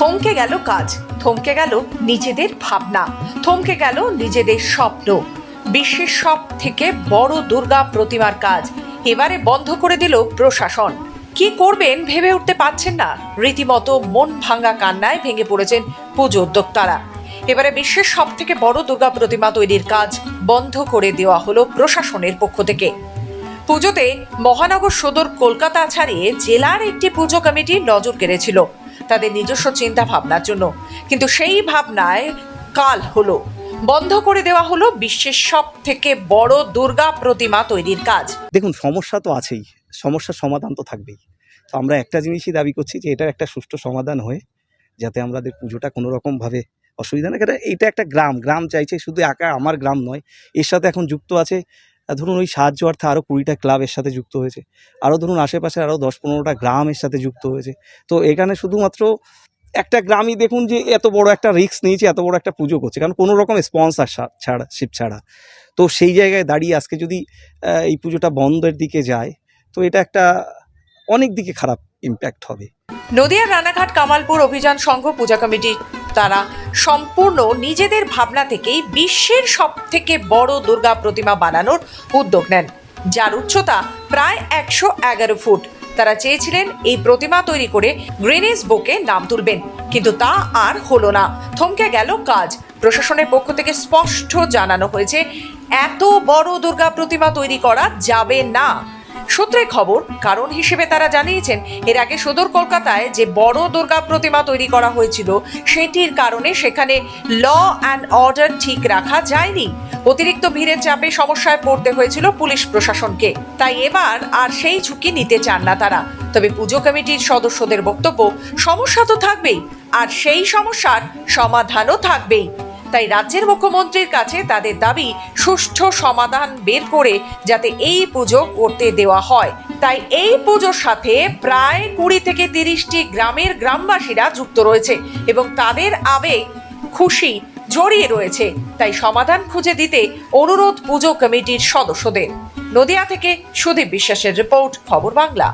থমকে গেল কাজ, থমকে গেল নিজেদের ভাবনা, থমকে গেল নিজেদের স্বপ্ন। বিশ্বের সব থেকে বড় দুর্গা প্রতিমার কাজ এবারে বন্ধ করে দিল প্রশাসন। কি করবেন ভেবে উঠতে পারছেন না, রীতিমতো মন ভাঙা কান্নায় ভেঙে পড়েছেন পুজো উদ্যোক্তারা। এবারে বিশ্বের সব থেকে বড় দুর্গা প্রতিমা তৈরির কাজ বন্ধ করে দেওয়া হলো প্রশাসনের পক্ষ থেকে। পুজোতে মহানগর সদর কলকাতা ছাড়িয়ে জেলার একটি পুজো কমিটি নজর কেড়েছিল তাদের নিজস্ব চিন্তা ভাবনার জন্য, কিন্তু সেই ভাবনায় কাল হলো বন্ধ করে দেওয়া হলো বিশ্বের সব থেকে বড় দুর্গা প্রতিমা তৈরির কাজ। দেখুন, সমস্যা তো আছেই, সমস্যার সমাধান তো থাকবেই। তো আমরা একটা জিনিসই দাবি করছি যে এটার একটা সুষ্ঠু সমাধান হয়ে যাতে আমাদের পুজোটা কোনো রকমভাবে অসুবিধা না। এটা একটা গ্রাম চাইছে, শুধু একা আমার গ্রাম নয়, এর সাথে এখন যুক্ত আছে ধরুন ওই সাহায্য অর্থে আরও 20টা ক্লাব এর সাথে যুক্ত হয়েছে, আরও ধরুন আশেপাশে আরও 10-15টা গ্রাম এর সাথে যুক্ত হয়েছে। তো এখানে শুধুমাত্র একটা গ্রামই দেখুন যে এত বড় একটা রিস্ক নিয়েছে, এত বড় একটা পুজো করছে, কারণ কোনো রকম স্পন্সরশিপ ছাড়া। তো সেই জায়গায় দাঁড়িয়ে আজকে যদি এই পুজোটা বন্ধের দিকে যায় তো এটা একটা অনেক দিকে খারাপ ইম্প্যাক্ট হবে। নদিয়ার রানাঘাট কামালপুর অভিযান সংঘ পূজা কমিটি তারা সম্পূর্ণ নিজেদের ভাবনা থেকেই বিশ্বের সব থেকে বড় দুর্গা প্রতিমা বানানোর উদ্যোগ নেন, যার উচ্চতা প্রায় 111 ফুট। তারা চেয়েছিলেন এই প্রতিমা তৈরি করে গ্রিনিস বুকে নাম তুলবেন, কিন্তু তা আর হলো না, থমকে গেল কাজ। প্রশাসনের পক্ষ থেকে স্পষ্ট জানানো হয়েছে এত বড় দুর্গা প্রতিমা তৈরি করা যাবে না। সূত্রে খবর, কারণ হিসেবে তারা জানিয়েছেন এর আগে সদর কলকাতায় যে বড় দুর্গা প্রতিমা তৈরি করা হয়েছিল সেটির কারণে সেখানে ল অ্যান্ড অর্ডার ঠিক রাখা যায়নি, অতিরিক্ত ভিড়ের চাপে সমস্যায় পড়তে হয়েছিল পুলিশ প্রশাসনকে। তাই এবার আর সেই ঝুঁকি নিতে চান না তারা। তবে পুজো কমিটির সদস্যদের বক্তব্য, সমস্যা তো থাকবেই আর সেই সমস্যার সমাধানও থাকবেই। তাই রাজ্যের মুখ্যমন্ত্রীর কাছে তাদের দাবি সুষ্ঠু সমাধান বের করে যাতে এই পুজো করতে দেওয়া হয়। তাই এই পুজোর সাথে প্রায় 20 থেকে 30টি গ্রামের গ্রামবাসীরা যুক্ত রয়েছে এবং তাদের আবেগ খুশি জড়িয়ে রয়েছে। তাই সমাধান খুঁজে দিতে অনুরোধ পুজো কমিটির সদস্যদের। নদিয়া থেকে সুদীপ বিশ্বাসের রিপোর্ট, খবর বাংলা।